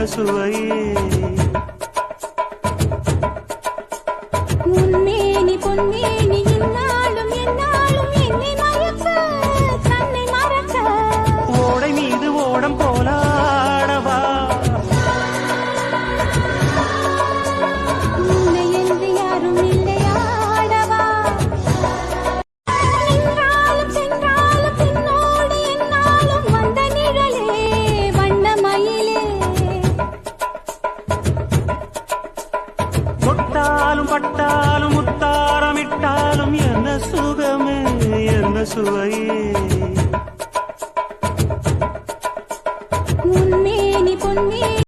சுவையே உன்மேனி பொன்மேனி இன்னாலும் என்னாலும் என்னை மயக்க தன்னை மறக்க ஓடை மீது ஓடம் போலாடவா உன்னை என்று யாரும் இல்லையாடவா நின்றாலும் சென்றாலும் பின்னோடு என்னாலும் வந்த நிழலே வண்ணமயிலே தொட்டாலும் பட்டாலும் முத்தாரமிட்டாலும் என்ன சுகமே என்ன சுவையே உன்மேனி பொன்மேனி